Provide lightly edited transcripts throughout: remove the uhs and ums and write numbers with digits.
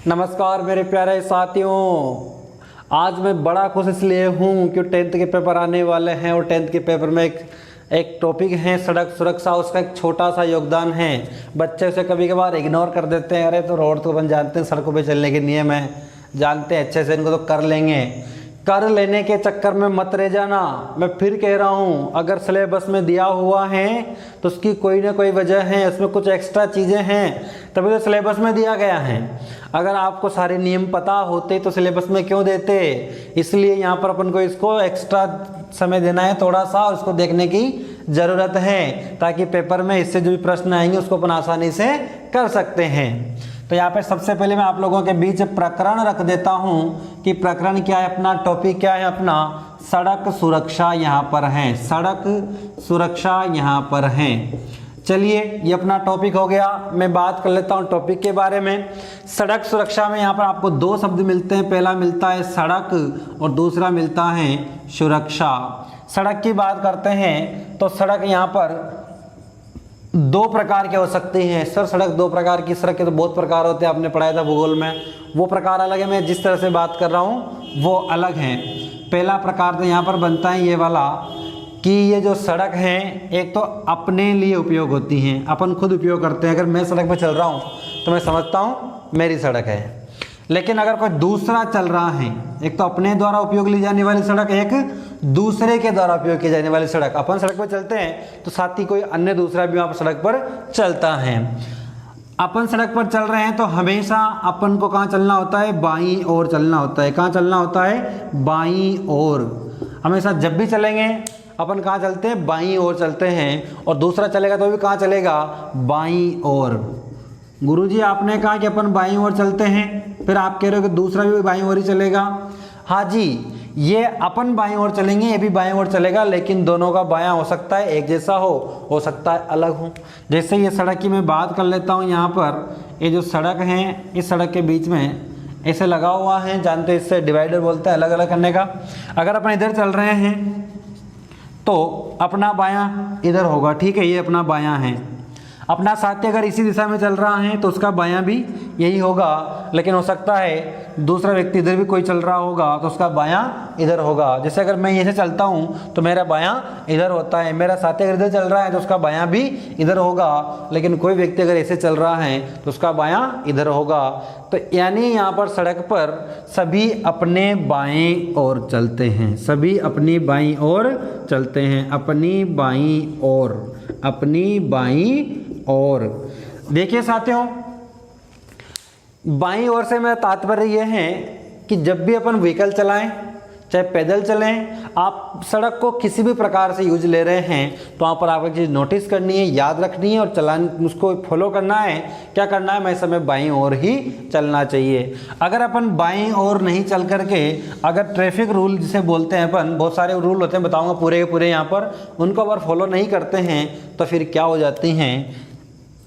नमस्कार मेरे प्यारे साथियों। आज मैं बड़ा खुश इसलिए हूँ कि 10th के पेपर आने वाले हैं और 10th के पेपर में एक टॉपिक है सड़क सुरक्षा। उसका एक छोटा सा योगदान है। बच्चे उसे कभी कभार इग्नोर कर देते हैं। अरे तो रोड तो अपन जानते हैं, सड़कों पे चलने के नियम है, जानते हैं अच्छे से, इनको तो कर लेंगे। कर लेने के चक्कर में मत रह जाना। मैं फिर कह रहा हूँ, अगर सिलेबस में दिया हुआ है तो उसकी कोई ना कोई वजह है, उसमें कुछ एक्स्ट्रा चीज़ें हैं, तभी तो सिलेबस में दिया गया है। अगर आपको सारे नियम पता होते तो सिलेबस में क्यों देते। इसलिए यहाँ पर अपन को इसको एक्स्ट्रा समय देना है थोड़ा सा, उसको देखने की ज़रूरत है ताकि पेपर में इससे जो भी प्रश्न आएंगे उसको अपन आसानी से कर सकते हैं। तो यहाँ पे सबसे पहले मैं आप लोगों के बीच प्रकरण रख देता हूँ कि प्रकरण क्या है, अपना टॉपिक क्या है, अपना सड़क सुरक्षा यहाँ पर है। सड़क सुरक्षा यहाँ पर है। चलिए ये अपना टॉपिक हो गया। मैं बात कर लेता हूँ टॉपिक के बारे में। सड़क सुरक्षा में यहाँ पर आपको दो शब्द मिलते हैं। पहला मिलता है सड़क और दूसरा मिलता है सुरक्षा। सड़क की बात करते हैं तो सड़क यहाँ पर दो प्रकार के हो सकती हैं। सर सड़क दो प्रकार की, सड़क के तो बहुत प्रकार होते हैं, आपने पढ़ाया था भूगोल में, वो प्रकार अलग है। मैं जिस तरह से बात कर रहा हूँ वो अलग है। पहला प्रकार तो यहाँ पर बनता है ये वाला कि ये जो सड़क है एक तो अपने लिए उपयोग होती हैं, अपन खुद उपयोग करते हैं। अगर मैं सड़क पर चल रहा हूँ तो मैं समझता हूँ मेरी सड़क है। लेकिन अगर कोई दूसरा चल रहा है, एक तो अपने द्वारा उपयोग ली जाने वाली सड़क, एक दूसरे के द्वारा उपयोग की जाने वाली सड़क। अपन सड़क पर चलते हैं तो साथ ही कोई अन्य दूसरा भी वहाँ पर सड़क पर चलता है। अपन सड़क पर चल रहे हैं तो हमेशा अपन को कहाँ चलना होता है, बाईं ओर चलना होता है। कहाँ चलना होता है, बाईं ओर। हमेशा जब भी चलेंगे अपन कहाँ चलते हैं, बाईं ओर चलते हैं। और दूसरा चलेगा तो भी कहाँ चलेगा, बाईं ओर। गुरुजी आपने कहा कि अपन बाईं ओर चलते हैं, फिर आप कह रहे हो कि दूसरा भी बाईं ओर ही चलेगा। हाँ जी, ये अपन बाईं ओर चलेंगे, ये भी बाईं ओर चलेगा, लेकिन दोनों का बायां हो सकता है एक जैसा हो सकता है अलग हो। जैसे ये सड़क की मैं बात कर लेता हूँ। यहाँ पर ये जो सड़क है, इस सड़क के बीच में ऐसे लगा हुआ है, जानते हैं इससे डिवाइडर बोलते हैं, अलग अलग करने का। अगर अपन इधर चल रहे हैं तो अपना बायां इधर होगा, ठीक है, ये अपना बायां है। अपना साथी अगर इसी दिशा में चल रहा है तो उसका बायां भी यही होगा। लेकिन हो सकता है दूसरा व्यक्ति इधर भी कोई चल रहा होगा तो उसका बायां इधर होगा। जैसे अगर मैं ऐसे चलता हूँ तो मेरा बायां इधर होता है, मेरा साथी अगर इधर चल रहा है तो उसका बायां भी इधर होगा। लेकिन कोई व्यक्ति अगर ऐसे चल रहा है तो उसका बायां इधर होगा। तो यानी यहाँ पर सड़क पर सभी अपने बाएं ओर चलते हैं, सभी अपनी बाईं ओर चलते हैं, अपनी बाईं ओर, अपनी बाईं ओर। देखिए साथियों, बाईं ओर से मेरा तात्पर्य यह है कि जब भी अपन व्हीकल चलाएं, चाहे पैदल चलें, आप सड़क को किसी भी प्रकार से यूज ले रहे हैं तो वहाँ पर आपको एक चीज़ नोटिस करनी है, याद रखनी है और चलाने, उसको फॉलो करना है। क्या करना है, मैं समय बाईं ओर ही चलना चाहिए। अगर अपन बाईं ओर नहीं चल करके, अगर ट्रैफिक रूल जिसे बोलते हैं अपन, बहुत सारे रूल होते हैं, बताऊँगा पूरे के पूरे यहाँ पर, उनको अगर फॉलो नहीं करते हैं तो फिर क्या हो जाती हैं,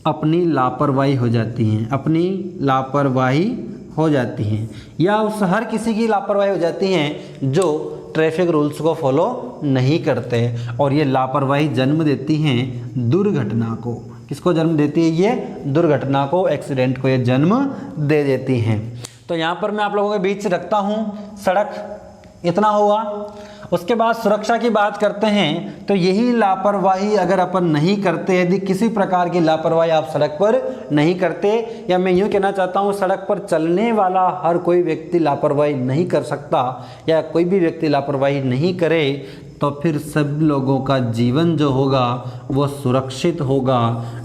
अपनी लापरवाही हो जाती हैं, अपनी लापरवाही हो जाती हैं, या उस हर किसी की लापरवाही हो जाती हैं जो ट्रैफिक रूल्स को फॉलो नहीं करते। और ये लापरवाही जन्म देती हैं दुर्घटना को। किसको जन्म देती है, ये दुर्घटना को, एक्सीडेंट को ये जन्म दे देती हैं। तो यहाँ पर मैं आप लोगों के बीच रखता हूँ सड़क, इतना हुआ। उसके बाद सुरक्षा की बात करते हैं तो यही लापरवाही अगर अपन नहीं करते, यदि किसी प्रकार की लापरवाही आप सड़क पर नहीं करते, या मैं यूँ कहना चाहता हूँ सड़क पर चलने वाला हर कोई व्यक्ति लापरवाही नहीं कर सकता, या कोई भी व्यक्ति लापरवाही नहीं करे, तो फिर सब लोगों का जीवन जो होगा वो सुरक्षित होगा,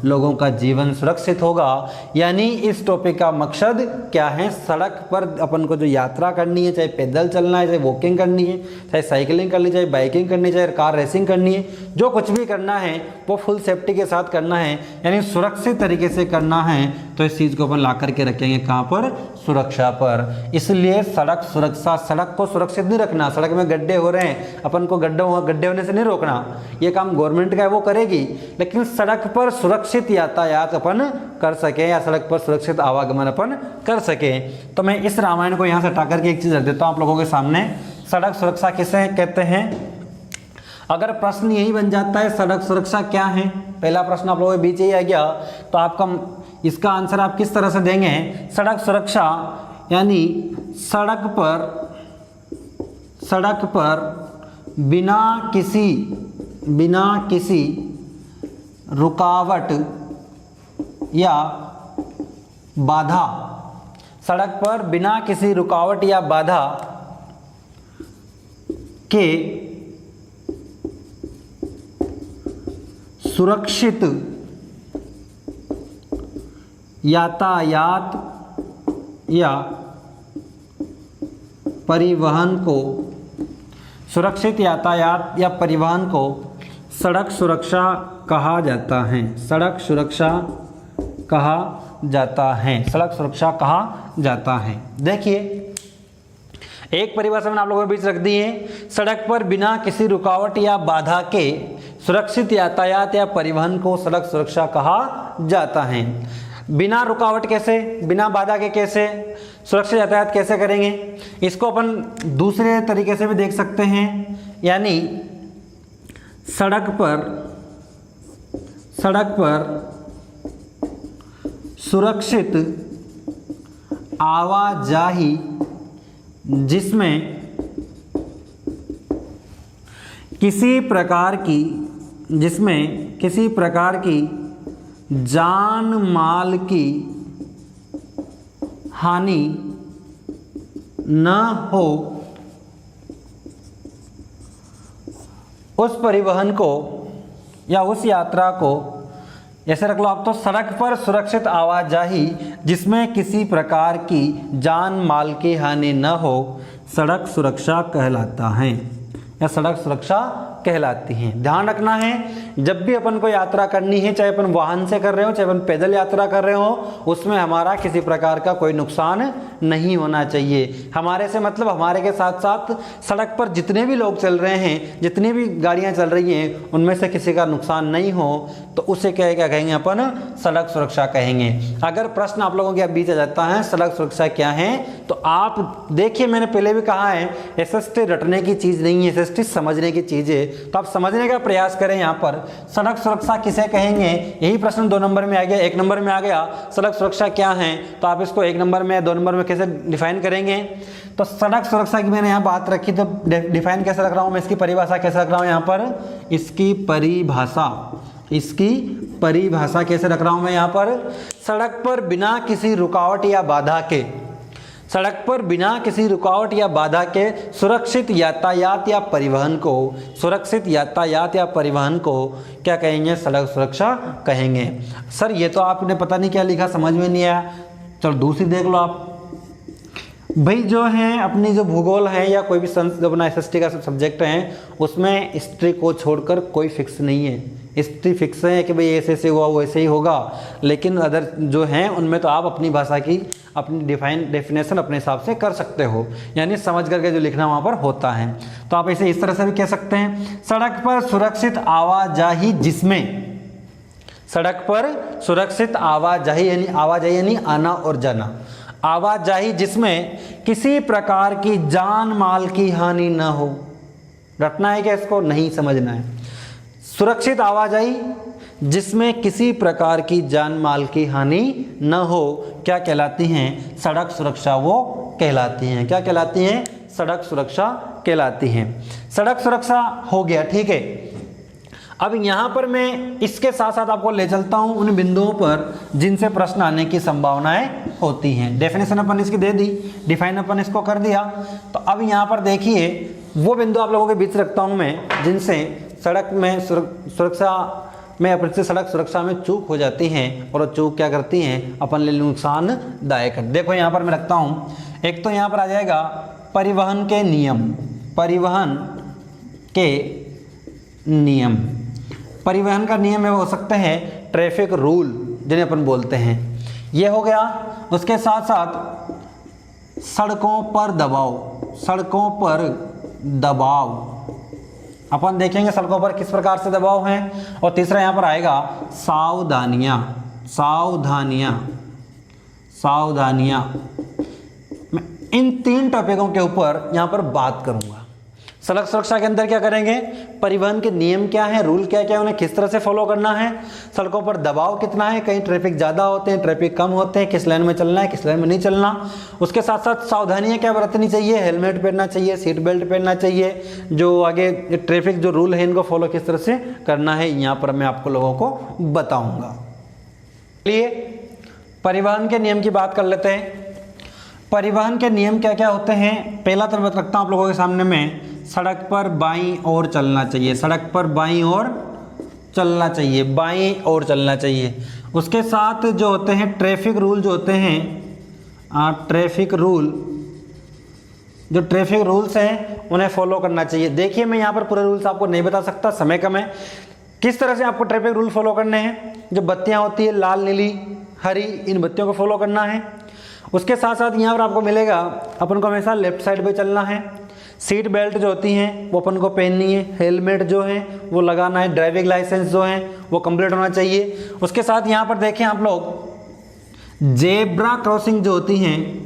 लोगों का जीवन सुरक्षित होगा। यानी इस टॉपिक का मकसद क्या है, सड़क पर अपन को जो यात्रा करनी है, चाहे पैदल चलना है, चाहे वॉकिंग करनी है, चाहे साइकिलिंग करनी, चाहे बाइकिंग करनी, चाहे कार रेसिंग करनी है, जो कुछ भी करना है वो फुल सेफ्टी के साथ करना है, यानी सुरक्षित तरीके से करना है। तो इस चीज़ को अपन ला करके रखेंगे कहाँ पर, सुरक्षा पर। इसलिए सड़क सुरक्षा, सड़क को सुरक्षित नहीं रखना। सड़क में गड्ढे हो रहे हैं, अपन को गड्ढे होने से नहीं रोकना, ये काम गवर्नमेंट का है, वो करेगी। लेकिन सड़क पर सुरक्षित यातायात अपन कर सके, या सड़क पर सुरक्षित आवागमन अपन कर सके। तो मैं इस रामायण को यहाँ से हटा करके एक चीज़ रख देता हूँ आप लोगों के सामने। सड़क सुरक्षा किसे कहते हैं? अगर प्रश्न यही बन जाता है सड़क सुरक्षा क्या है, पहला प्रश्न आप लोगों के बीच ही आ गया, तो आपका इसका आंसर आप किस तरह से देंगे? सड़क सुरक्षा यानी सड़क पर बिना किसी रुकावट या बाधा, सड़क पर बिना किसी रुकावट या बाधा के सुरक्षित यातायात या परिवहन को सड़क सुरक्षा कहा जाता है। सड़क सुरक्षा कहा जाता है। देखिए, एक परिभाषा मैंने आप लोगों के बीच रख दी है, सड़क पर बिना किसी रुकावट या बाधा के सुरक्षित यातायात या परिवहन को सड़क सुरक्षा कहा जाता है। बिना रुकावट कैसे, बिना बाधा के कैसे सुरक्षित यातायात कैसे करेंगे? इसको अपन दूसरे तरीके से भी देख सकते हैं, यानी सड़क पर सुरक्षित आवाजाही जिसमें किसी प्रकार की जान माल की हानि न हो, उस परिवहन को या उस यात्रा को, ऐसे रख लो आप तो, सड़क पर सुरक्षित आवाजाही जिसमें किसी प्रकार की जान माल की हानि न हो, सड़क सुरक्षा कहलाता है या सड़क सुरक्षा कहलाती हैं। ध्यान रखना है, जब भी अपन को यात्रा करनी है, चाहे अपन वाहन से कर रहे हो, चाहे अपन पैदल यात्रा कर रहे हो, उसमें हमारा किसी प्रकार का कोई नुकसान नहीं होना चाहिए। हमारे से मतलब हमारे के साथ साथ सड़क पर जितने भी लोग चल रहे हैं, जितनी भी गाड़ियां चल रही हैं, उनमें से किसी का नुकसान नहीं हो, तो उसे क्या कहेंगे अपन? सड़क सुरक्षा कहेंगे। अगर प्रश्न आप लोगों के बीच आ जाता है सड़क सुरक्षा क्या है, तो आप देखिए, मैंने पहले भी कहा है, SST रटने की चीज़ नहीं है, SST समझने की चीज़ है। तो आप समझने का प्रयास करें। यहाँ पर सड़क सुरक्षा किसे कहेंगे, यही प्रश्न 2 नंबर में आ गया। 1 नंबर में आ गया सड़क सुरक्षा क्या है, तो आप इसको 1 नंबर में 2 नंबर में कैसे डिफाइन करेंगे? तो सड़क सुरक्षा की मैंने यहाँ बात रखी, तो डिफाइन कैसे रख रहा हूँ मैं, इसकी परिभाषा कैसे रख रहा हूँ यहाँ पर, इसकी परिभाषा कैसे रख रहा हूँ मैं यहाँ पर? सड़क पर बिना किसी रुकावट या बाधा के, सड़क पर बिना किसी रुकावट या बाधा के सुरक्षित यातायात या परिवहन को क्या कहेंगे? सड़क सुरक्षा कहेंगे। सर ये तो आपने पता नहीं क्या लिखा, समझ में नहीं आया। चलो दूसरी देख लो आप। भाई जो है अपनी जो भूगोल है या कोई भी जो अपना SST का सब्जेक्ट है, उसमें हिस्ट्री को छोड़कर कोई फिक्स नहीं है। हिस्ट्री फिक्स है कि भाई ऐसे ऐसे हुआ वैसे ही होगा, लेकिन अदर जो हैं उनमें तो आप अपनी भाषा की अपनी डेफिनेशन अपने हिसाब से कर सकते हो, यानी समझ करके जो लिखना वहाँ पर होता है। तो आप इसे इस तरह से भी कह सकते हैं, सड़क पर सुरक्षित आवाजाही जिसमें, सड़क पर सुरक्षित आवाजाही यानी आना और जाना, आवाजाही जिसमें किसी प्रकार की जान माल की हानि न हो। रटना है क्या इसको? नहीं समझना है। सुरक्षित आवाजाही जिसमें किसी प्रकार की जान माल की हानि न हो, क्या कहलाती हैं? सड़क सुरक्षा वो कहलाती हैं। क्या कहलाती हैं? सड़क सुरक्षा कहलाती हैं। सड़क सुरक्षा हो गया, ठीक है। अब यहाँ पर मैं इसके साथ साथ आपको ले चलता हूँ उन बिंदुओं पर जिनसे प्रश्न आने की संभावनाएं होती हैं। डेफिनेशन अपन इसकी दे दी, डिफाइन अपन इसको कर दिया। तो अब यहाँ पर देखिए वो बिंदु आप लोगों के बीच रखता हूँ मैं, जिनसे सड़क में सड़क सुरक्षा में चूक हो जाती हैं, और चूक क्या करती हैं? अपन ले नुकसानदायक। देखो यहाँ पर मैं रखता हूँ, एक तो यहाँ पर आ जाएगा परिवहन के नियम। परिवहन का नियम में हो सकते हैं ट्रैफिक रूल, जिन्हें अपन बोलते हैं, ये हो गया। उसके साथ साथ सड़कों पर दबाव, अपन देखेंगे सड़कों पर किस प्रकार से दबाव हैं। और तीसरा यहाँ पर आएगा सावधानियाँ। मैं इन 3 टॉपिकों के ऊपर यहाँ पर बात करूँगा। सड़क सुरक्षा के अंदर क्या करेंगे, परिवहन के नियम क्या है, रूल क्या क्या है, उन्हें किस तरह से फॉलो करना है, सड़कों पर दबाव कितना है, कहीं ट्रैफिक ज़्यादा होते हैं, ट्रैफिक कम होते हैं, किस लाइन में चलना है, किस लाइन में नहीं चलना। उसके साथ साथ सावधानियाँ क्या बरतनी चाहिए, हेलमेट पहनना चाहिए, सीट बेल्ट पहनना चाहिए, जो आगे ट्रैफिक जो रूल है इनको फॉलो किस तरह से करना है, यहाँ पर मैं आपको लोगों को बताऊँगा। चलिए परिवहन के नियम की बात कर लेते हैं। परिवहन के नियम क्या क्या होते हैं, पहला तो मैं रखता हूँ आप लोगों के सामने में, सड़क पर बाईं ओर चलना चाहिए, सड़क पर बाईं ओर चलना चाहिए, बाईं ओर चलना चाहिए। उसके साथ जो होते हैं ट्रैफिक रूल जो होते हैं, ट्रैफिक रूल, जो ट्रैफिक रूल्स हैं उन्हें फॉलो करना चाहिए। देखिए मैं यहाँ पर पूरे रूल्स आपको नहीं बता सकता, समय कम है। किस तरह से आपको ट्रैफिक रूल फॉलो करने हैं, जो बत्तियाँ होती है लाल नीली हरी, इन बत्तियों को फॉलो करना है। उसके साथ साथ यहाँ पर आपको मिलेगा अपन को हमेशा लेफ्ट साइड पे चलना है, सीट बेल्ट जो होती हैं वो अपन को पहननी है, हेलमेट जो है वो लगाना है, ड्राइविंग लाइसेंस जो है वो कंप्लीट होना चाहिए। उसके साथ यहाँ पर देखें आप लोग, जेब्रा क्रॉसिंग जो होती हैं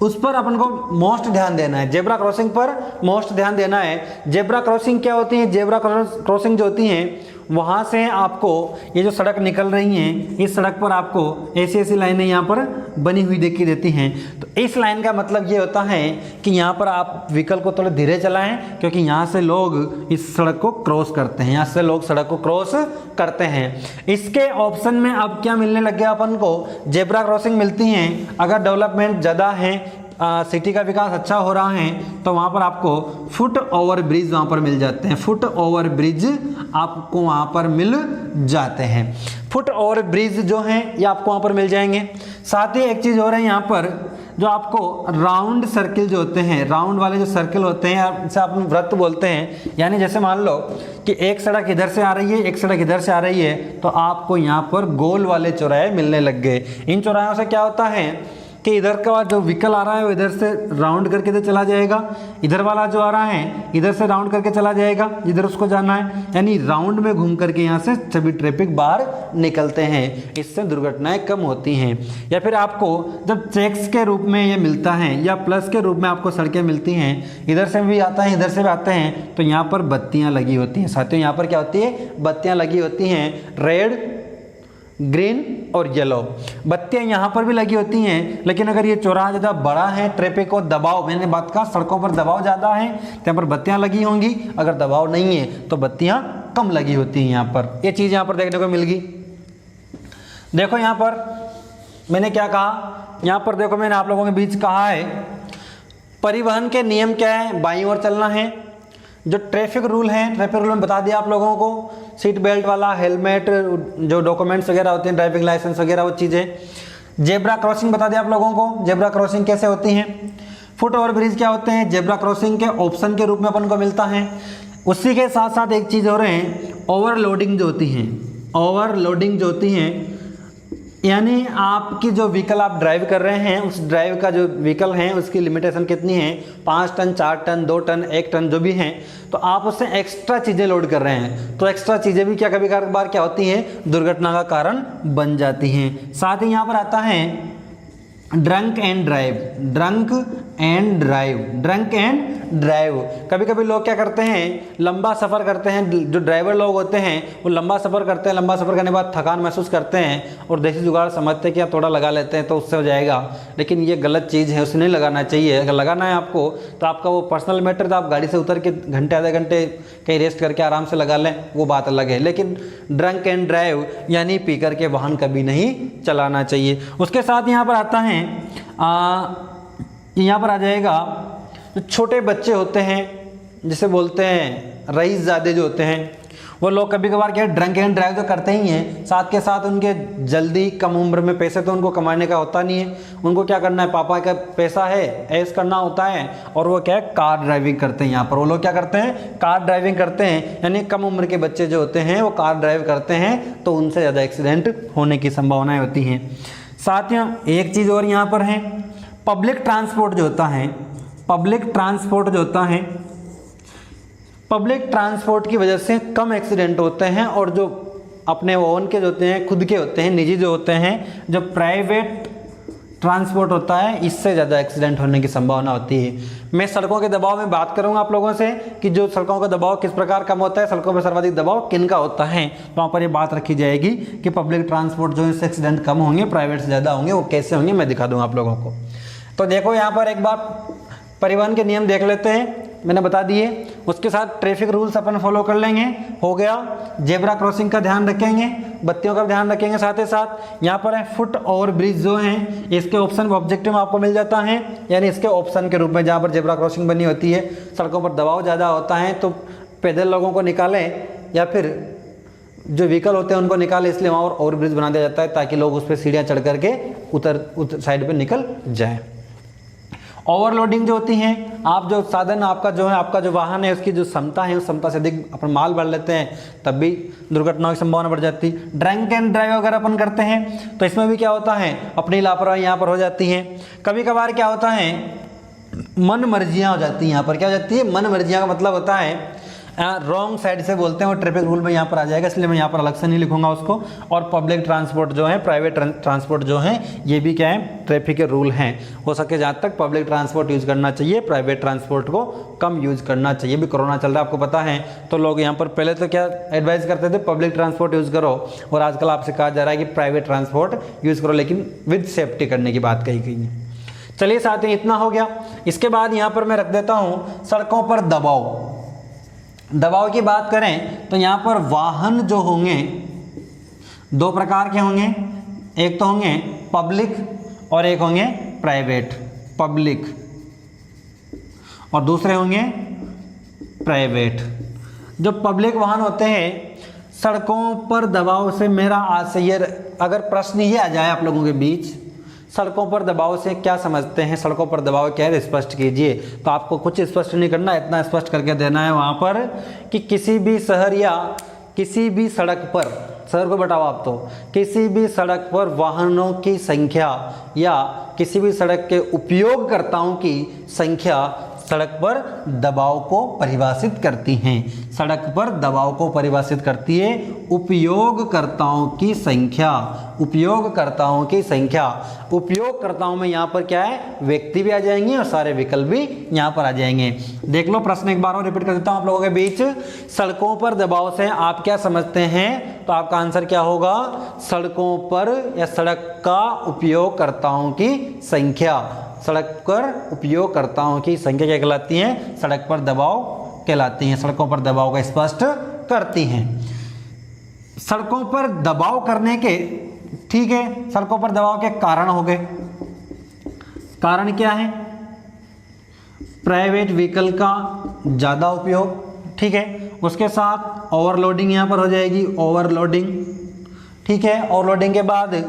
उस पर अपन को मोस्ट ध्यान देना है, जेब्रा क्रॉसिंग पर मोस्ट ध्यान देना है। जेब्रा क्रॉसिंग क्या होती है, जेब्रा क्रॉसिंग जो होती हैं वहाँ से आपको ये जो सड़क निकल रही हैं, इस सड़क पर आपको ऐसी ऐसी लाइनें यहाँ पर बनी हुई देखी देती हैं। तो इस लाइन का मतलब ये होता है कि यहाँ पर आप व्हीकल को थोड़ा धीरे चलाएं, क्योंकि यहाँ से लोग इस सड़क को क्रॉस करते हैं, यहाँ से लोग सड़क को क्रॉस करते हैं। इसके ऑप्शन में अब क्या मिलने लग गया अपन को, जेब्रा क्रॉसिंग मिलती हैं। अगर डेवलपमेंट ज़्यादा है, सिटी का विकास अच्छा हो रहा है, तो वहाँ पर आपको फुट ओवर ब्रिज वहाँ पर मिल जाते हैं, फुट ओवर ब्रिज आपको वहाँ पर मिल जाते हैं। फुट ओवर ब्रिज जो हैं ये आपको वहाँ पर मिल जाएंगे। साथ ही एक चीज़ और है यहाँ पर, जो आपको राउंड सर्किल जो होते हैं, राउंड वाले जो सर्किल होते हैं, इसे आप वृत्त बोलते हैं। यानी जैसे मान लो कि एक सड़क इधर से आ रही है, एक सड़क इधर से आ रही है, तो आपको यहाँ पर गोल वाले चौराहे मिलने लग गए। इन चौराहों से क्या होता है कि इधर का जो व्हीकल आ रहा है वो इधर से राउंड करके इधर चला जाएगा, इधर वाला जो आ रहा है इधर से राउंड करके चला जाएगा, इधर उसको जाना है, यानी राउंड में घूम करके यहाँ से सभी ट्रैफिक बाहर निकलते हैं। इससे दुर्घटनाएं कम होती हैं। या फिर आपको जब चेक्स के रूप में ये मिलता है या प्लस के रूप में आपको सड़कें मिलती हैं, इधर से भी आता है इधर से भी आते हैं, तो यहाँ पर बत्तियाँ लगी होती हैं। साथियों यहाँ पर क्या होती है, बत्तियाँ लगी होती हैं, रेड ग्रीन और येलो बत्तियां यहाँ पर भी लगी होती हैं। लेकिन अगर ये चौराहा ज़्यादा बड़ा है, ट्रैफिक को दबाव, मैंने बात कहा सड़कों पर दबाव ज़्यादा है तो यहाँ पर बत्तियां लगी होंगी, अगर दबाव नहीं है तो बत्तियां कम लगी होती हैं। यहाँ पर ये चीज़ यहाँ पर देखने को मिल गई। देखो यहाँ पर मैंने क्या कहा, यहाँ पर देखो मैंने आप लोगों के बीच कहा है परिवहन के नियम क्या है, बाईं ओर चलना है। जो ट्रैफिक रूल हैं, ट्रैफिक रूल में बता दिया आप लोगों को, सीट बेल्ट वाला, हेलमेट, जो डॉक्यूमेंट्स वगैरह होते हैं, ड्राइविंग लाइसेंस वगैरह वो चीज़ें। जेब्रा क्रॉसिंग बता दिया आप लोगों को, जेब्रा क्रॉसिंग कैसे होती हैं। फुट ओवर ब्रिज क्या होते हैं, जेब्रा क्रॉसिंग के ऑप्शन के रूप में अपन को मिलता है। उसी के साथ साथ एक चीज़ और है, ओवरलोडिंग जो होती हैं, ओवरलोडिंग जो होती हैं, यानी आपकी जो व्हीकल आप ड्राइव कर रहे हैं, उस ड्राइव का जो व्हीकल है उसकी लिमिटेशन कितनी है, 5 टन, 4 टन, 2 टन, 1 टन जो भी हैं, तो आप उससे एक्स्ट्रा चीज़ें लोड कर रहे हैं, तो एक्स्ट्रा चीज़ें भी क्या कभी कभार क्या होती हैं, दुर्घटना का कारण बन जाती हैं। साथ ही यहाँ पर आता है drunk and drive, drunk and drive, drunk and drive. कभी कभी लोग क्या करते हैं, लंबा सफ़र करते हैं, जो ड्राइवर लोग होते हैं वो लंबा सफ़र करते हैं, लंबा सफ़र करने के बाद थकान महसूस करते हैं और देसी जुगाड़ समझते हैं कि आप थोड़ा लगा लेते हैं तो उससे हो जाएगा, लेकिन ये गलत चीज़ है, उसे नहीं लगाना चाहिए। अगर लगाना है आपको तो आपका वो पर्सनल मैटर, तो आप गाड़ी से उतर के घंटे आधे घंटे कहीं रेस्ट करके आराम से लगा लें, वो बात अलग है। लेकिन ड्रंक एंड ड्राइव यानी पी करके वाहन कभी नहीं चलाना चाहिए। उसके साथ यहाँ पर आता है, यहाँ पर आ जाएगा जो छोटे बच्चे होते हैं, जिसे बोलते हैं रईसज़ादे जो होते हैं, वो लोग कभी कभार क्या ड्रंक एंड ड्राइव तो करते ही हैं, साथ के साथ उनके जल्दी कम उम्र में पैसे तो उनको कमाने का होता नहीं है, उनको क्या करना है, पापा का पैसा है, ऐश करना होता है, और वो क्या है कार ड्राइविंग करते हैं। यहाँ पर वो लोग क्या करते हैं, कार ड्राइविंग करते हैं, यानी कम उम्र के बच्चे जो होते हैं वो कार ड्राइव करते हैं, तो उनसे ज़्यादा एक्सीडेंट होने की संभावनाएँ होती हैं। साथियों एक चीज़ और यहाँ पर है, पब्लिक ट्रांसपोर्ट जो होता है, पब्लिक ट्रांसपोर्ट जो होता है, पब्लिक ट्रांसपोर्ट की वजह से कम एक्सीडेंट होते हैं, और जो अपने ओन के जो होते हैं, खुद के होते हैं, निजी जो होते हैं, जो प्राइवेट ट्रांसपोर्ट होता है, इससे ज़्यादा एक्सीडेंट होने की संभावना होती है। मैं सड़कों के दबाव में बात करूंगा आप लोगों से कि जो सड़कों का दबाव किस प्रकार कम होता है, सड़कों पर सर्वाधिक दबाव किन का होता है, तो वहाँ पर ये बात रखी जाएगी कि पब्लिक ट्रांसपोर्ट जो इससे एक्सीडेंट कम होंगे, प्राइवेट से ज़्यादा होंगे, वो कैसे होंगे मैं दिखा दूँगा आप लोगों को। तो देखो यहाँ पर एक बार परिवहन के नियम देख लेते हैं, मैंने बता दिए, उसके साथ ट्रैफिक रूल्स अपन फॉलो कर लेंगे, हो गया। जेब्रा क्रॉसिंग का ध्यान रखेंगे, बत्तियों का ध्यान रखेंगे, साथ ही साथ यहाँ पर है फुट ओवर ब्रिज जो हैं, इसके ऑप्शन ऑब्जेक्टिव में आपको मिल जाता है, यानी इसके ऑप्शन के रूप में जहाँ पर जेब्रा क्रॉसिंग बनी होती है, सड़कों पर दबाव ज़्यादा होता है तो पैदल लोगों को निकालें या फिर जो व्हीकल होते हैं उनको निकालें, इसलिए वहाँ और ओवर ब्रिज बना दिया जाता है ताकि लोग उस पर सीढ़ियाँ चढ़ करके उतर साइड पर निकल जाएँ। ओवरलोडिंग जो होती हैं, आप जो साधन आपका जो है, आपका जो वाहन है उसकी जो क्षमता है उस क्षमता से अधिक अपन माल भर लेते हैं, तब भी दुर्घटनाओं की संभावना बढ़ जाती है। ड्रंक एंड ड्राइव अगर अपन करते हैं तो इसमें भी क्या होता है, अपनी लापरवाही यहाँ पर हो जाती है। कभी कभार क्या होता है, मन मर्जियाँ हो जाती हैं। यहाँ पर क्या हो जाती है, मन मर्जियाँ का मतलब होता है रॉन्ग साइड से बोलते हैं, वो ट्रैफिक रूल में यहाँ पर आ जाएगा, इसलिए मैं यहाँ पर अलग से नहीं लिखूंगा उसको। और पब्लिक ट्रांसपोर्ट जो है, प्राइवेट ट्रांसपोर्ट जो है, ये भी क्या है, ट्रैफिक के रूल हैं। हो सके जहाँ तक पब्लिक ट्रांसपोर्ट यूज़ करना चाहिए, प्राइवेट ट्रांसपोर्ट को कम यूज़ करना चाहिए। भी कोरोना चल रहा है आपको पता है, तो लोग यहाँ पर पहले तो क्या एडवाइस करते थे, पब्लिक ट्रांसपोर्ट यूज़ करो, और आजकल आपसे कहा जा रहा है कि प्राइवेट ट्रांसपोर्ट यूज़ करो, लेकिन विद सेफ्टी करने की बात कही गई है। चलिए साथियों, इतना हो गया। इसके बाद यहाँ पर मैं रख देता हूँ सड़कों पर दबाव की बात करें तो यहाँ पर वाहन जो होंगे दो प्रकार के होंगे, एक तो होंगे पब्लिक और एक होंगे प्राइवेट। पब्लिक और दूसरे होंगे प्राइवेट। जो पब्लिक वाहन होते हैं, सड़कों पर दबाव से मेरा आज से ये अगर प्रश्न ये आ जाए आप लोगों के बीच, सड़कों पर दबाव से क्या समझते हैं, सड़कों पर दबाव क्या है, स्पष्ट कीजिए। तो आपको कुछ स्पष्ट नहीं करना, इतना स्पष्ट करके देना है वहाँ पर कि किसी भी शहर या किसी भी सड़क पर, शहर को बताओ आप, तो किसी भी सड़क पर वाहनों की संख्या या किसी भी सड़क के उपयोगकर्ताओं की संख्या सड़क पर दबाव को परिभाषित करती हैं। सड़क पर दबाव को परिभाषित करती है उपयोगकर्ताओं की संख्या। उपयोगकर्ताओं की संख्या, उपयोगकर्ताओं में यहाँ पर क्या है, व्यक्ति भी आ जाएंगे और सारे विकल्प भी यहाँ पर आ जाएंगे। देख लो प्रश्न एक बार और रिपीट कर देता हूँ आप लोगों के बीच। सड़कों पर दबाव से आप क्या समझते हैं, तो आपका आंसर क्या होगा, सड़कों पर या सड़क का उपयोगकर्ताओं की संख्या। सड़क पर उपयोगकर्ताओं की संख्या क्या कहलाती है, सड़क पर दबाव कहलाती हैं। सड़कों पर दबाव का स्पष्ट करती हैं। सड़कों पर दबाव करने के, ठीक है, सड़कों पर दबाव के कारण हो गए। कारण क्या है, प्राइवेट व्हीकल का ज़्यादा उपयोग, ठीक है, उसके साथ ओवरलोडिंग यहाँ पर हो जाएगी, ओवरलोडिंग, ठीक है। ओवरलोडिंग के बाद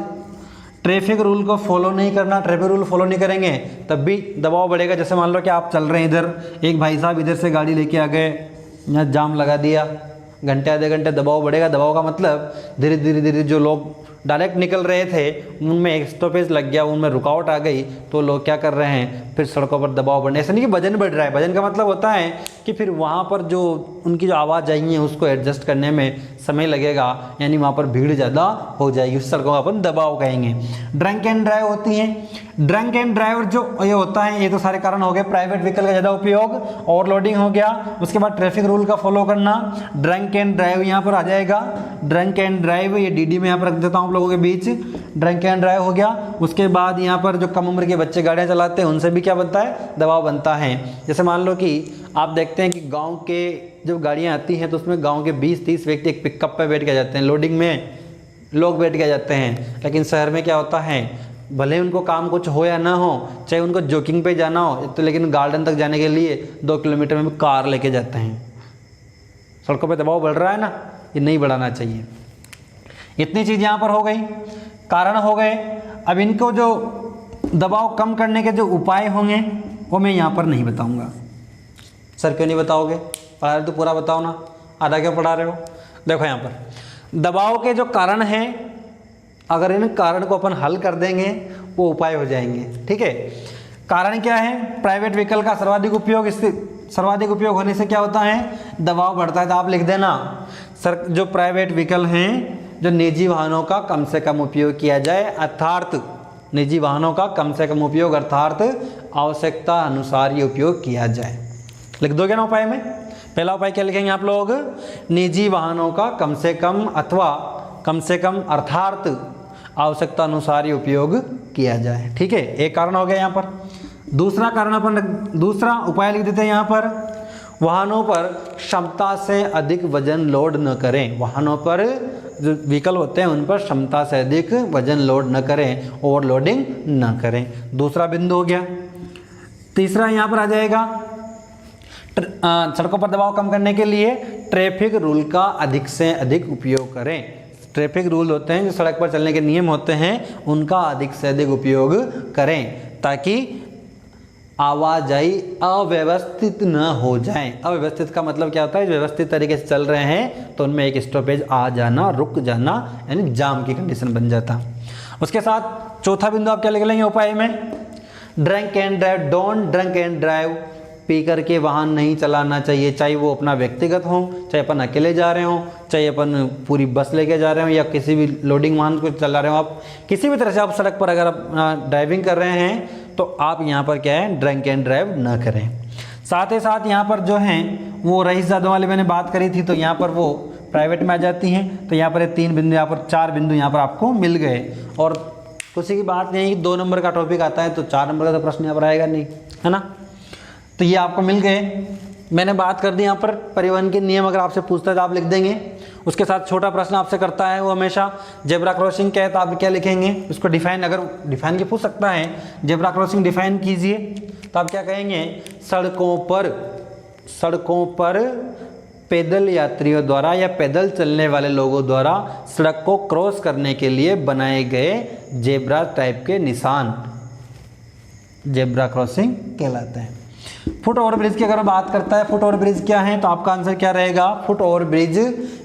ट्रैफिक रूल को फॉलो नहीं करना, ट्रैफिक रूल फॉलो नहीं करेंगे तब भी दबाव बढ़ेगा। जैसे मान लो कि आप चल रहे हैं इधर, एक भाई साहब इधर से गाड़ी लेके आ गए, यहाँ जाम लगा दिया, घंटे आधे घंटे दबाव बढ़ेगा। दबाव का मतलब धीरे धीरे जो लोग डायरेक्ट निकल रहे थे उनमें एक स्टॉपेज लग गया, उनमें रुकावट आ गई, तो लोग क्या कर रहे हैं, फिर सड़कों पर दबाव बढ़ने। ऐसा नहीं कि वजन बढ़ रहा है, वजन का मतलब होता है कि फिर वहाँ पर जो उनकी जो आवाज़ आई है उसको एडजस्ट करने में समय लगेगा, यानी वहाँ पर भीड़ ज़्यादा हो जाएगी, उस सड़कों का अपन दबाव कहेंगे। ड्रंक एंड ड्राइव होती हैं। ड्रंक एंड ड्राइव जो ये होता है, ये तो सारे कारण हो गए। प्राइवेट व्हीकल का ज़्यादा उपयोग, ओवरलोडिंग हो गया, उसके बाद ट्रैफिक रूल का फॉलो करना, ड्रंक एंड ड्राइव यहाँ पर आ जाएगा। ड्रंक एंड ड्राइव ये डीडी में यहाँ पर रख देता हूँ आप लोगों के बीच, ड्रंक एंड ड्राइव हो गया। उसके बाद यहाँ पर जो कम उम्र के बच्चे गाड़ियाँ चलाते हैं उनसे भी क्या बनता है, दबाव बनता है। जैसे मान लो कि आप देखते हैं कि गांव के जब गाड़ियाँ आती हैं तो उसमें गांव के 20-30 व्यक्ति एक पिकअप पे बैठ के जाते हैं, लोडिंग में लोग बैठ के जाते हैं। लेकिन शहर में क्या होता है, भले उनको काम कुछ हो या ना हो, चाहे उनको जॉगिंग पे जाना हो, तो लेकिन गार्डन तक जाने के लिए 2 किलोमीटर में भी कार लेके जाते हैं। सड़कों पे दबाव बढ़ रहा है ना, ये नहीं बढ़ाना चाहिए। इतनी चीज़ यहाँ पर हो गई, कारण हो गए। अब इनको जो दबाव कम करने के जो उपाय होंगे वो मैं यहाँ पर नहीं बताऊँगा। सर क्यों नहीं बताओगे, पढ़ा रहे तो पूरा बताओ ना, आधा क्यों पढ़ा रहे हो। देखो यहाँ पर दबाव के जो कारण हैं, अगर इन कारण को अपन हल कर देंगे वो उपाय हो जाएंगे, ठीक है। कारण क्या है, प्राइवेट व्हीकल का सर्वाधिक उपयोग, इससे सर्वाधिक उपयोग होने से क्या होता है, दबाव बढ़ता है। तो आप लिख देना, सर जो प्राइवेट व्हीकल हैं, जो निजी वाहनों का कम से कम उपयोग किया जाए, अर्थात निजी वाहनों का कम से कम उपयोग अर्थात आवश्यकता अनुसार ही उपयोग किया जाए। लिख दोगे ना उपाय में? पहला उपाय क्या लिखेंगे आप लोग? निजी वाहनों का कम से कम अथवा कम से कम अर्थात आवश्यकता अनुसार ही उपयोग किया जाए। ठीक है, एक कारण हो गया यहाँ पर। दूसरा कारण अपन दूसरा उपाय लिख देते हैं यहाँ पर, वाहनों पर क्षमता से अधिक वजन लोड न करें। वाहनों पर जो व्हीकल होते हैं उन पर क्षमता से अधिक वजन लोड न करें, ओवरलोडिंग न करें। दूसरा बिंदु हो गया। तीसरा यहाँ पर आ जाएगा, सड़कों पर दबाव कम करने के लिए ट्रैफिक रूल का अधिक से अधिक उपयोग करें। ट्रैफिक रूल होते हैं जो सड़क पर चलने के नियम होते हैं, उनका अधिक से अधिक उपयोग करें ताकि आवाजाही अव्यवस्थित न हो जाए। अव्यवस्थित का मतलब क्या होता है? व्यवस्थित तरीके से चल रहे हैं तो उनमें एक स्टॉपेज आ जाना, रुक जाना, यानी जाम की कंडीशन बन जाता। उसके साथ चौथा बिंदु आप क्या लिख लेंगे उपाय में? Drunk and drive, don't drunk and drive. P करके वाहन नहीं चलाना चाहिए, चाहे वो अपना व्यक्तिगत हो, चाहे अपन अकेले जा रहे हो, चाहे अपन पूरी बस लेके जा रहे हो या किसी भी लोडिंग वाहन को चला रहे हो। आप किसी भी तरह से आप सड़क पर अगर आप ड्राइविंग कर रहे हैं तो आप यहाँ पर क्या है, ड्रंक एंड ड्राइव न करें। साथ ही साथ यहाँ पर जो है वो रईसजादों वाली मैंने बात करी थी, तो यहाँ पर वो प्राइवेट में आ जाती हैं। तो यहाँ पर 3 बिंदु, यहाँ पर 4 बिंदु यहाँ पर आपको मिल गए। और किसी की बात नहीं, 2 नंबर का टॉपिक आता है तो 4 नंबर का तो प्रश्न यहाँ पर आएगा नहीं, है ना। तो ये आपको मिल गए। मैंने बात कर दी यहाँ पर परिवहन के नियम, अगर आपसे पूछता है तो आप लिख देंगे। उसके साथ छोटा प्रश्न आपसे करता है वो हमेशा जेब्रा क्रॉसिंग क्या है, तो आप क्या लिखेंगे उसको डिफाइन, अगर डिफाइन की पूछ सकता है जेब्रा क्रॉसिंग डिफाइन कीजिए, तो आप क्या कहेंगे? सड़कों पर पैदल यात्रियों द्वारा या पैदल चलने वाले लोगों द्वारा सड़क को क्रॉस करने के लिए बनाए गए जेब्रा टाइप के निशान जेब्रा क्रॉसिंग कहलाते हैं। फुट ओवर ब्रिज की अगर बात करता है, फुट ओवर ब्रिज क्या है, तो आपका आंसर क्या रहेगा? Foot over bridge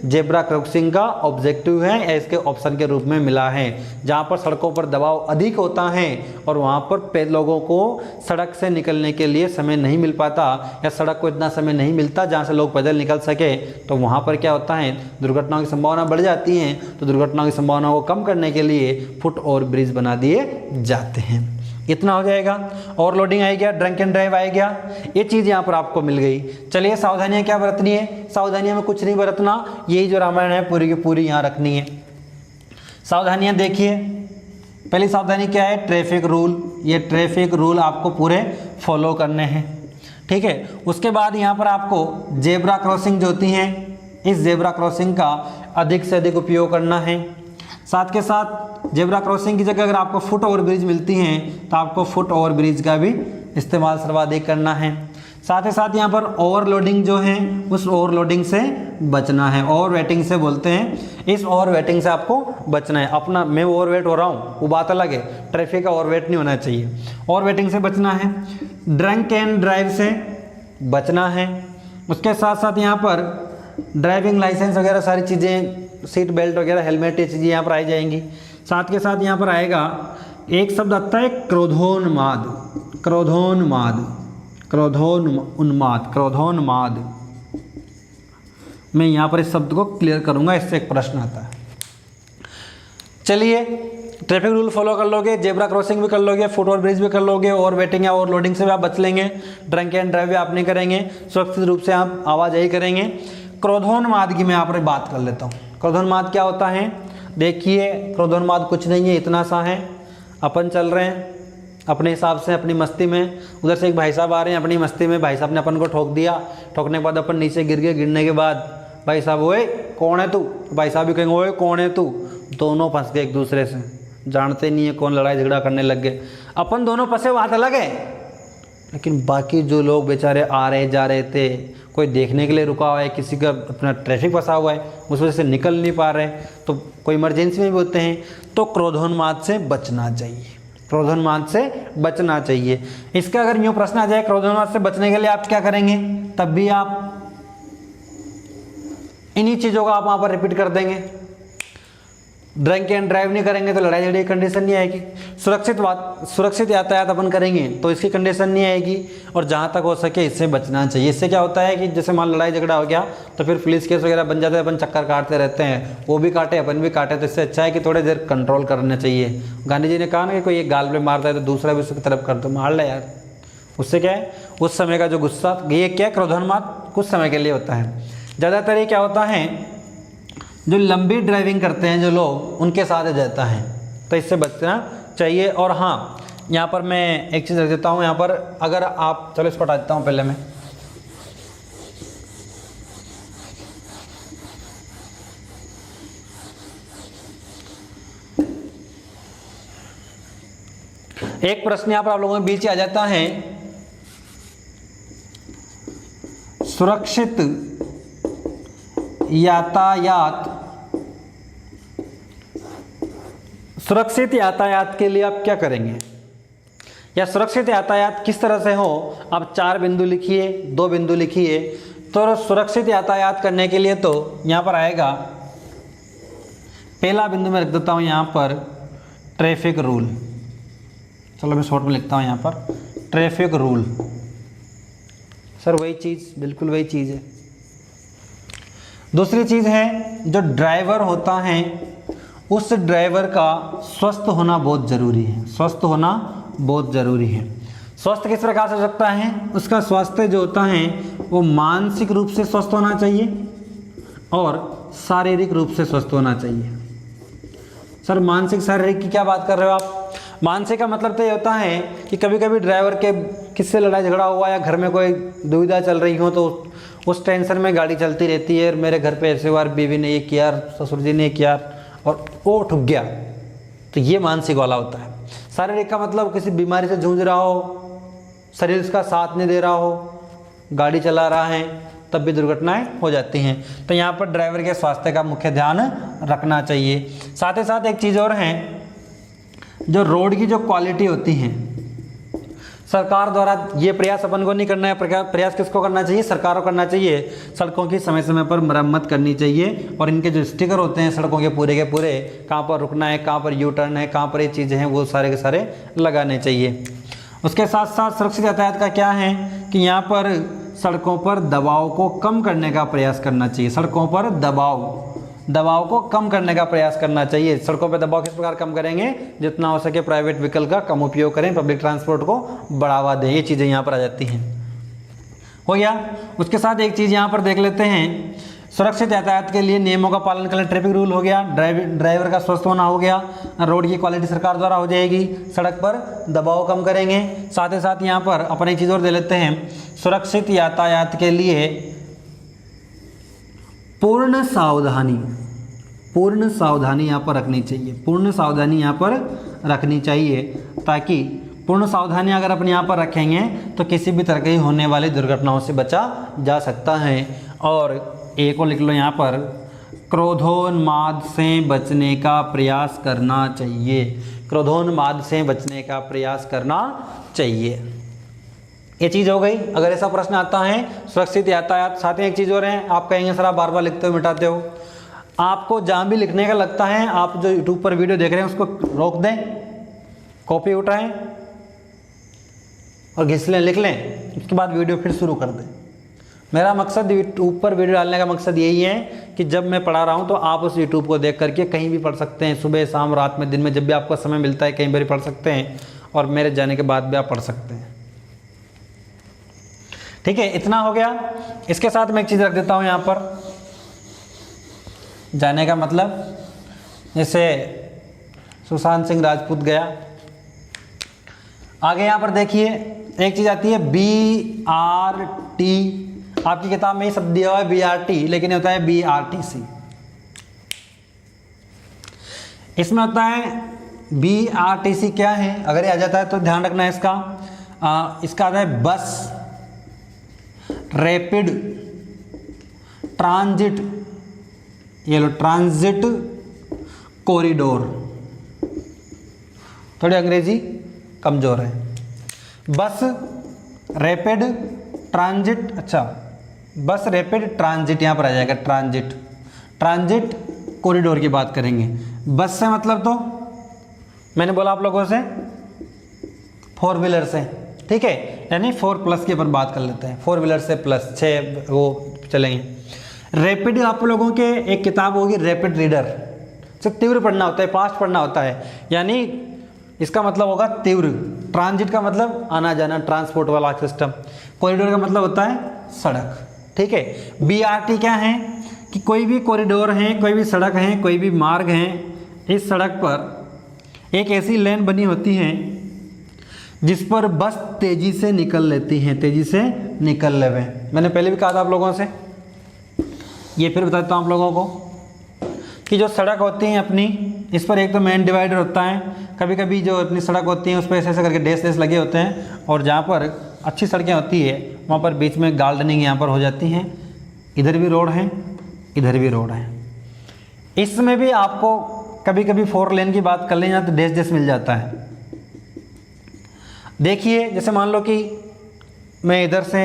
zebra crossing का ऑब्जेक्टिव है या इसके ऑप्शन के रूप में मिला है। जहां पर सड़कों पर दबाव अधिक होता है और वहां पर लोगों को सड़क से निकलने के लिए समय नहीं मिल पाता या सड़क को इतना समय नहीं मिलता जहां से लोग पैदल निकल सके, तो वहां पर क्या होता है, दुर्घटनाओं की संभावना बढ़ जाती है। तो दुर्घटनाओं की संभावना को कम करने के लिए फुट ओवर ब्रिज बना दिए जाते हैं। इतना हो जाएगा। ओवरलोडिंग आ गया, ड्रंक एंड ड्राइव आ गया, ये चीज़ यहाँ पर आपको मिल गई। चलिए सावधानियाँ क्या बरतनी है? सावधानियाँ में कुछ नहीं बरतना, यही जो रामायण है पूरी की पूरी यहाँ रखनी है। सावधानियाँ देखिए, पहली सावधानी क्या है? Traffic rule. ये ट्रैफिक रूल आपको पूरे फॉलो करने हैं, ठीक है। उसके बाद यहाँ पर आपको जेब्रा क्रॉसिंग जो होती हैं, इस जेब्रा क्रॉसिंग का अधिक से अधिक उपयोग करना है। साथ के साथ जेब्रा क्रॉसिंग की जगह अगर आपको फुट ओवर ब्रिज मिलती हैं तो आपको फुट ओवर ब्रिज का भी इस्तेमाल सर्वाधिक करना है। साथ ही साथ यहाँ पर ओवरलोडिंग जो है उस ओवरलोडिंग से बचना है। ओवरवेटिंग से बोलते हैं, इस ओवरवेटिंग से आपको बचना है। अपना मैं ओवरवेट हो रहा हूँ वो बात अलग है, ट्रैफिक का ओवरवेट नहीं होना चाहिए। ओवरवेटिंग से बचना है, ड्रंक एंड ड्राइव से बचना है। उसके साथ साथ यहाँ पर ड्राइविंग लाइसेंस वगैरह सारी चीज़ें, सीट बेल्ट वगैरह, हेलमेट, ये चीज़ें यहाँ पर आई जाएंगी। साथ के साथ यहाँ पर आएगा एक शब्द आता है क्रोधोन्माद। क्रोधोन्माद मैं यहाँ पर इस शब्द को क्लियर करूँगा, इससे एक प्रश्न आता है। चलिए, ट्रैफिक रूल फॉलो कर लोगे, जेब्रा क्रॉसिंग भी कर लोगे, फुट ओवर ब्रिज भी कर लोगे, ओवरवेटिंग या ओवरलोडिंग से भी आप बच लेंगे, ड्रंक एंड ड्राइव भी आप नहीं करेंगे, सुरक्षित रूप से आप आवाजाही करेंगे। क्रोधोन्माद की मैं यहाँ पर बात कर लेता हूँ। क्रोधोन्माद क्या होता है? देखिए, क्रोधोन्माद कुछ नहीं है, इतना सा है। अपन चल रहे हैं अपने हिसाब से अपनी मस्ती में, उधर से एक भाई साहब आ रहे हैं अपनी मस्ती में, भाई साहब ने अपन को ठोक दिया, ठोकने के बाद अपन नीचे गिर गए, गिरने के बाद भाई साहब ओए कौन है तू, भाई साहब भी कहेंगे ओए कौन है तू, दोनों फंस गए एक दूसरे से, जानते नहीं है कौन, लड़ाई झगड़ा करने लग गए। अपन दोनों फंसे, बात अलग है, लेकिन बाकी जो लोग बेचारे आ रहे जा रहे थे, कोई देखने के लिए रुका हुआ है, किसी का अपना ट्रैफिक फंसा हुआ है, उस वजह से निकल नहीं पा रहे, तो कोई इमरजेंसी में भी होते हैं, तो क्रोधोन्माद से बचना चाहिए। क्रोधोन्माद से बचना चाहिए। इसका अगर यूँ प्रश्न आ जाए क्रोधोन्माद से बचने के लिए आप क्या करेंगे, तब भी आप इन्हीं चीज़ों का आप वहाँ पर रिपीट कर देंगे। ड्रंक एंड ड्राइव नहीं करेंगे तो लड़ाई झगड़े की कंडीशन नहीं आएगी। सुरक्षित यातायात अपन करेंगे तो इसकी कंडीशन नहीं आएगी। और जहाँ तक हो सके इससे बचना चाहिए। इससे क्या होता है कि जैसे मान लड़ाई झगड़ा हो गया तो फिर पुलिस केस वगैरह बन जाते हैं, अपन चक्कर काटते रहते हैं, वो भी काटे अपन भी काटे। तो इससे अच्छा है कि थोड़ी देर कंट्रोल करना चाहिए। गांधी जी ने कहा ना कि कोई एक गाल पे मारता है तो दूसरा भी उसकी तरफ कर दो, मार ले यार। उससे क्या है, उस समय का जो गुस्सा, ये क्या क्रोधोन्माद कुछ समय के लिए होता है। ज़्यादातर ये क्या होता है, जो लंबी ड्राइविंग करते हैं जो लोग, उनके साथ जाता है, तो इससे बचना चाहिए। और हाँ, यहाँ पर मैं एक चीज़ रख देता हूँ यहाँ पर, अगर आप, चलो इसको हटा देता हूँ पहले मैं। एक प्रश्न यहाँ पर आप लोगों के बीच आ जाता है, सुरक्षित यातायात के लिए आप क्या करेंगे, या सुरक्षित यातायात किस तरह से हो। आप 4 बिंदु लिखिए, 2 बिंदु लिखिए। तो सुरक्षित यातायात करने के लिए तो यहाँ पर आएगा, पहला बिंदु मैं रख देता हूँ यहाँ पर ट्रैफिक रूल। चलो मैं शॉर्ट में लिखता हूँ यहाँ पर ट्रैफिक रूल। सर वही चीज़, बिल्कुल वही चीज़ है। दूसरी चीज़ है, जो ड्राइवर होता है उस ड्राइवर का स्वस्थ होना बहुत ज़रूरी है। स्वस्थ होना बहुत ज़रूरी है। स्वस्थ किस प्रकार से हो सकता है, उसका स्वास्थ्य जो होता है वो मानसिक रूप से स्वस्थ होना चाहिए और शारीरिक रूप से स्वस्थ होना चाहिए। सर मानसिक शारीरिक की क्या बात कर रहे हो आप। मानसिक का मतलब तो ये होता है कि कभी कभी ड्राइवर के किससे लड़ाई झगड़ा हुआ या घर में कोई दुविधा चल रही हो तो उस टेंशन में गाड़ी चलती रहती है। मेरे घर पे ऐसे बार बीवी ने ये किया, ससुर जी ने किया और वो ठुक गया, तो ये मानसिक वाला होता है। शारीरिक का मतलब किसी बीमारी से जूझ रहा हो, शरीर उसका साथ नहीं दे रहा हो, गाड़ी चला रहा है, तब भी दुर्घटनाएं हो जाती हैं। तो यहाँ पर ड्राइवर के स्वास्थ्य का मुख्य ध्यान रखना चाहिए। साथ ही साथ एक चीज़ और है, जो रोड की जो क्वालिटी होती है, सरकार द्वारा ये प्रयास अपन को नहीं करना है। प्रयास किसको करना चाहिए, सरकार को करना चाहिए। सड़कों की समय समय पर मरम्मत करनी चाहिए और इनके जो स्टिकर होते हैं सड़कों के पूरे कहाँ पर रुकना है, कहाँ पर यू टर्न है, कहाँ पर ये चीज़ें हैं, वो सारे के सारे लगाने चाहिए। उसके साथ साथ सुरक्षित यातायात का क्या है कि यहाँ पर सड़कों पर दबाव को कम करने का प्रयास करना चाहिए। सड़कों पर दबाव को कम करने का प्रयास करना चाहिए। सड़कों पर दबाव किस प्रकार कम करेंगे, जितना हो सके प्राइवेट व्हीकल का कम उपयोग करें, पब्लिक ट्रांसपोर्ट को बढ़ावा दें। ये चीज़ें यहाँ पर आ जाती हैं। हो गया। उसके साथ एक चीज़ यहाँ पर देख लेते हैं, सुरक्षित यातायात के लिए नियमों का पालन करें, ट्रैफिक रूल हो गया, ड्राइवर का स्वस्थ होना हो गया, रोड की क्वालिटी सरकार द्वारा हो जाएगी, सड़क पर दबाव कम करेंगे। साथ ही साथ यहाँ पर अपन एक चीज़ और दे लेते हैं, सुरक्षित यातायात के लिए पूर्ण सावधानी यहाँ पर रखनी चाहिए। पूर्ण सावधानी यहाँ पर रखनी चाहिए, ताकि पूर्ण सावधानी अगर अपन यहाँ पर रखेंगे तो किसी भी तरह की होने वाली दुर्घटनाओं से बचा जा सकता है। और एक और लिख लो यहाँ पर, क्रोधोन्माद से बचने का प्रयास करना चाहिए। क्रोधोन्माद से बचने का प्रयास करना चाहिए। ये चीज़ हो गई। अगर ऐसा प्रश्न आता है सुरक्षित यातायात, साथ ही एक चीज़ और है, आप कहेंगे सर आप बार बार लिखते हो मिटाते हो। आपको जहाँ भी लिखने का लगता है, आप जो यूट्यूब पर वीडियो देख रहे हैं उसको रोक दें, कॉपी उठाएं और घिस लें, लिख लें, उसके बाद वीडियो फिर शुरू कर दें। मेरा मकसद यूट्यूब पर वीडियो डालने का मकसद यही है कि जब मैं पढ़ा रहा हूँ तो आप उस यूट्यूब को देख करके कहीं भी पढ़ सकते हैं, सुबह शाम रात में दिन में, जब भी आपको समय मिलता है कहीं भी पढ़ सकते हैं, और मेरे जाने के बाद भी आप पढ़ सकते हैं। ठीक है, इतना हो गया। इसके साथ मैं एक चीज़ रख देता हूँ यहाँ पर, जाने का मतलब, जैसे सुशांत सिंह राजपूत गया। आगे यहाँ पर देखिए एक चीज़ आती है BRT। आपकी किताब में ये शब्द दिया हुआ है BRT, लेकिन ये होता है BRTC। इसमें होता है BRTC क्या है, अगर ये आ जाता है तो ध्यान रखना है इसका। इसका आता है बस रैपिड ट्रांजिट, ये लो ट्रांजिट कॉरिडोर। थोड़ी अंग्रेजी कमज़ोर है। बस रैपिड ट्रांजिट, अच्छा बस रैपिड ट्रांजिट यहाँ पर आ जाएगा, ट्रांजिट कॉरिडोर की बात करेंगे। बस से मतलब तो मैंने बोला आप लोगों से 4 व्हीलर से, ठीक है, यानी 4+ के ऊपर बात कर लेते हैं। 4 व्हीलर से प्लस 6 वो चलेंगे। रैपिड आप लोगों के एक किताब होगी रैपिड रीडर, से तीव्र पढ़ना होता है, फास्ट पढ़ना होता है, यानी इसका मतलब होगा तीव्र। ट्रांजिट का मतलब आना जाना, ट्रांसपोर्ट वाला सिस्टम। कॉरिडोर का मतलब होता है सड़क, ठीक है। BRT क्या है कि कोई भी कॉरिडोर है, कोई भी सड़क है, कोई भी मार्ग है, इस सड़क पर एक ऐसी लेन बनी होती है जिस पर बस तेजी से निकल लेती हैं, तेजी से निकल लेवे। मैंने पहले भी कहा था आप लोगों से, ये फिर बताता हूँ आप लोगों को कि जो सड़क होती है अपनी, इस पर एक तो मेन डिवाइडर होता है, कभी कभी जो अपनी सड़क होती है उस पर ऐसे ऐसे करके डैश डैश लगे होते हैं, और जहाँ पर अच्छी सड़कें होती है वहाँ पर बीच में गार्डनिंग यहाँ पर हो जाती हैं। इधर भी रोड है, इधर भी रोड है। इसमें भी आपको कभी कभी 4 लेन की बात कर लें तो डैश डैश मिल जाता है। देखिए जैसे मान लो कि मैं इधर से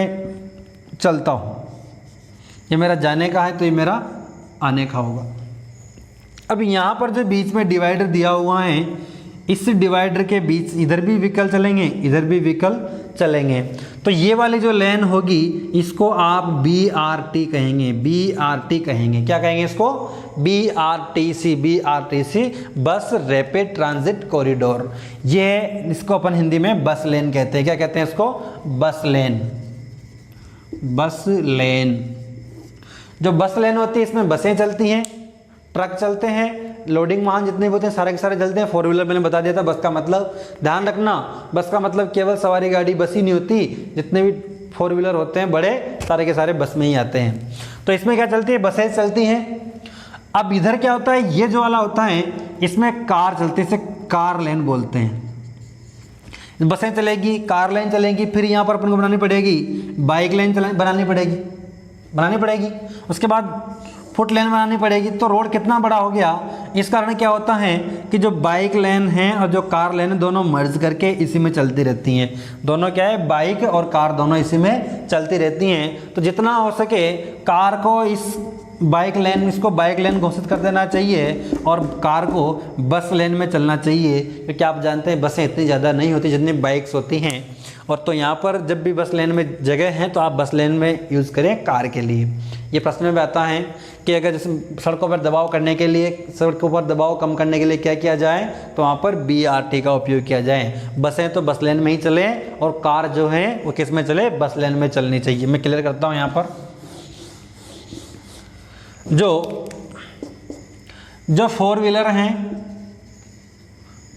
चलता हूँ, ये मेरा जाने का है तो ये मेरा आने का होगा। अब यहाँ पर जो बीच में डिवाइडर दिया हुआ है, इस डिवाइडर के बीच इधर भी व्हीकल चलेंगे, इधर भी व्हीकल चलेंगे, तो ये वाली जो लेन होगी इसको आप BRT कहेंगे, BRT कहेंगे। क्या कहेंगे इसको? BRTC, BRTC, बस रैपिड ट्रांजिट कॉरिडोर। ये इसको अपन हिंदी में बस लेन कहते हैं। क्या कहते हैं इसको? बस लेन, बस लेन। जो बस लेन होती है इसमें बसें चलती हैं, ट्रक चलते हैं, लोडिंग वाहन जितने भी होते हैं सारे के सारे चलते हैं। 4 व्हीलर मैंने बता दिया था। बस का मतलब ध्यान रखना, बस का मतलब केवल सवारी गाड़ी बस ही नहीं होती, जितने भी 4 व्हीलर होते हैं बड़े सारे के सारे बस में ही आते हैं। तो इसमें क्या चलती है? बसें चलती हैं। अब इधर क्या होता है, ये जो वाला होता है इसमें कार चलती है, इसे कार लेन बोलते हैं। बसें चलेगी, कार लेन चलेगी, फिर यहाँ पर अपन को बनानी पड़ेगी बाइक लेन बनानी पड़ेगी, उसके बाद फुट लेन बनानी पड़ेगी। तो रोड कितना बड़ा हो गया। इस कारण क्या होता है कि जो बाइक लेन है और जो कार लेन है दोनों मर्ज करके इसी में चलती रहती हैं। दोनों क्या है, बाइक और कार दोनों इसी में चलती रहती हैं। तो जितना हो सके कार को इस बाइक लेन, इसको बाइक लेन घोषित कर देना चाहिए और कार को बस लेन में चलना चाहिए, क्योंकि आप जानते हैं बसें इतनी ज़्यादा नहीं होती जितनी बाइक्स होती हैं। और तो यहाँ पर जब भी बस लेन में जगह है तो आप बस लेन में यूज़ करें कार के लिए। ये प्रश्न में आता है कि अगर जैसे सड़कों पर दबाव करने के लिए, सड़कों पर दबाव कम करने के लिए क्या किया जाए, तो वहाँ पर BRT का उपयोग किया जाए। बसें तो बस लेन में ही चलें और कार जो है वो किस में चले, बस लेन में चलनी चाहिए। मैं क्लियर करता हूँ यहाँ पर। जो 4 व्हीलर हैं,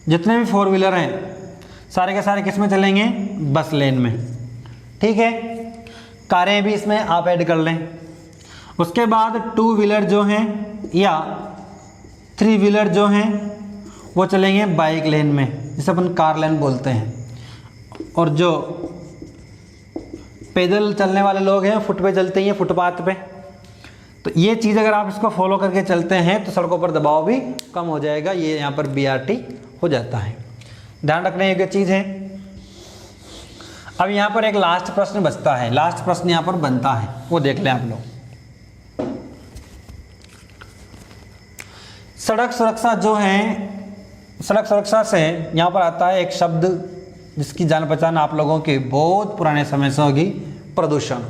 जितने भी 4 व्हीलर हैं सारे के सारे किस में चलेंगे, बस लेन में, ठीक है। कारें भी इसमें आप ऐड कर लें। उसके बाद 2 व्हीलर जो हैं या 3 व्हीलर जो हैं वो चलेंगे बाइक लेन में, जिसे अपन कार लेन बोलते हैं। और जो पैदल चलने वाले लोग हैं फुट पे चलते हैं, फुटपाथ पे। तो ये चीज़ अगर आप इसको फॉलो करके चलते हैं तो सड़कों पर दबाव भी कम हो जाएगा। ये यहाँ पर BRT हो जाता है, ध्यान रखने योग्य चीज़ है। अब यहाँ पर एक लास्ट प्रश्न बचता है, लास्ट प्रश्न यहाँ पर बनता है, वो देख लें आप लोग। सड़क सुरक्षा जो है, सड़क सुरक्षा से यहाँ पर आता है एक शब्द जिसकी जान पहचान आप लोगों की बहुत पुराने समय से होगी, प्रदूषण।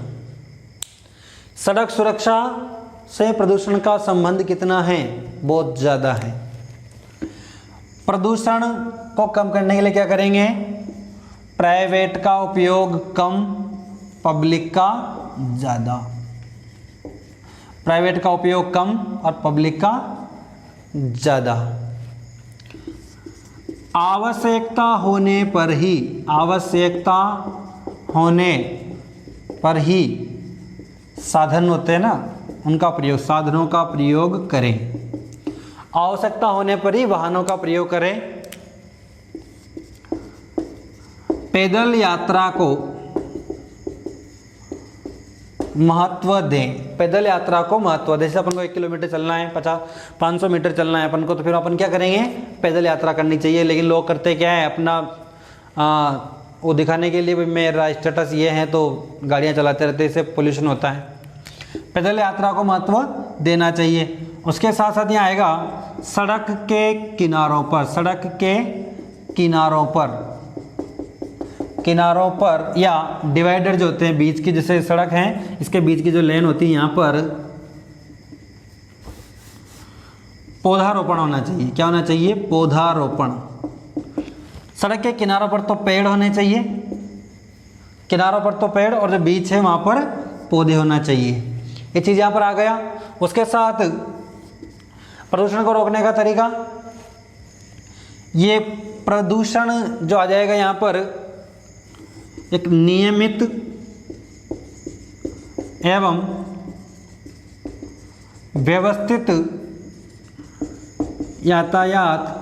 सड़क सुरक्षा से प्रदूषण का संबंध कितना है? बहुत ज़्यादा है। प्रदूषण को कम करने के लिए क्या करेंगे? प्राइवेट का उपयोग कम, पब्लिक का ज़्यादा। प्राइवेट का उपयोग कम और पब्लिक का ज़्यादा। आवश्यकता होने पर ही, आवश्यकता होने पर ही साधन होते हैं ना, उनका प्रयोग, साधनों का प्रयोग करें। आवश्यकता होने पर ही वाहनों का प्रयोग करें। पैदल यात्रा को महत्व दें, पैदल यात्रा को महत्व दें। जैसे अपन को 1 किलोमीटर चलना है, 500 मीटर चलना है अपन को, तो फिर अपन क्या करेंगे? पैदल यात्रा करनी चाहिए। लेकिन लोग करते क्या है, अपना वो दिखाने के लिए भाई मेरा स्टेटस ये है तो गाड़ियाँ चलाते रहते, इससे पोल्यूशन होता है। पैदल यात्रा को महत्व देना चाहिए। उसके साथ साथ यहाँ आएगा सड़क के किनारों पर, सड़क के किनारों पर, किनारों पर या डिवाइडर जो होते हैं बीच की, जैसे सड़क है इसके बीच की जो लेन होती है यहाँ पर पौधारोपण होना चाहिए। क्या होना चाहिए? पौधारोपण। सड़क के किनारों पर तो पेड़ होने चाहिए, किनारों पर तो पेड़, और जो बीच है वहाँ पर पौधे होना चाहिए। ये चीज़ यहाँ पर आ गया। उसके साथ प्रदूषण को रोकने का तरीका, ये प्रदूषण जो आ जाएगा यहाँ पर एक नियमित एवं व्यवस्थित यातायात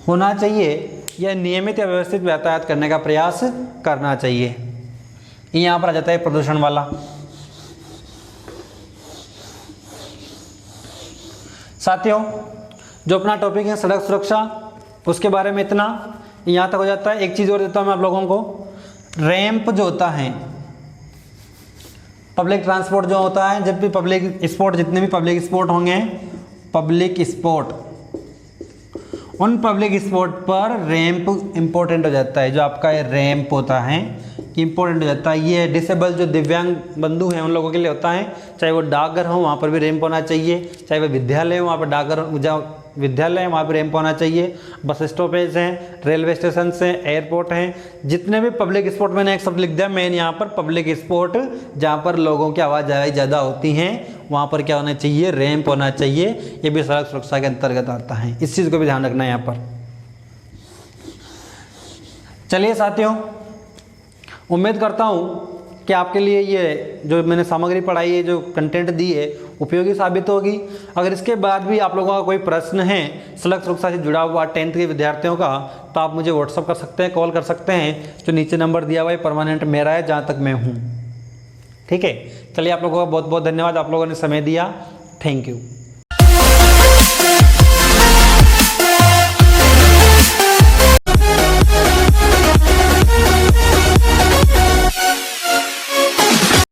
होना चाहिए, या नियमित या व्यवस्थित यातायात करने का प्रयास करना चाहिए। यहाँ पर आ जाता है प्रदूषण वाला। साथियों, जो अपना टॉपिक है सड़क सुरक्षा, उसके बारे में इतना यहाँ तक हो जाता है। एक चीज़ और देता हूँ मैं आप लोगों को, रैंप जो होता है, पब्लिक ट्रांसपोर्ट जो होता है, जब भी पब्लिक स्पोर्ट, जितने भी पब्लिक स्पोर्ट होंगे, पब्लिक स्पोर्ट, उन पब्लिक स्पोर्ट पर रैंप इंपॉर्टेंट हो जाता है। जो आपका ये रैंप होता है इंपॉर्टेंट हो जाता है। ये डिसेबल जो दिव्यांग बंधु हैं उन लोगों के लिए होता है। चाहे वो डाकघर हो वहाँ पर भी रैंप होना चाहिए, चाहे वो विद्यालय हो वहाँ पर डाकघर, जहाँ विद्यालय है वहाँ पर रैंप होना चाहिए। बस स्टॉपेज हैं, रेलवे स्टेशन हैं, एयरपोर्ट हैं, जितने भी पब्लिक स्पोर्ट, मैंने एक शब्द लिख दिया मेन यहाँ पर, पब्लिक स्पोर्ट, जहाँ पर लोगों की आवाजाही ज़्यादा होती हैं वहाँ पर क्या होना चाहिए? रैंप होना चाहिए। ये भी सड़क सुरक्षा के अंतर्गत आता है, इस चीज़ को भी ध्यान रखना है यहाँ पर। चलिए साथियों, उम्मीद करता हूँ कि आपके लिए ये जो मैंने सामग्री पढ़ाई है, जो कंटेंट दी है, उपयोगी साबित होगी। अगर इसके बाद भी आप लोगों का कोई प्रश्न है सड़क सुरक्षा से जुड़ा हुआ 10th के विद्यार्थियों का, तो आप मुझे व्हाट्सअप कर सकते हैं, कॉल कर सकते हैं। जो नीचे नंबर दिया हुआ है परमानेंट मेरा है, जहाँ तक मैं हूँ। ठीक है, चलिए आप लोगों का बहुत बहुत धन्यवाद, आप लोगों ने समय दिया। Thank you.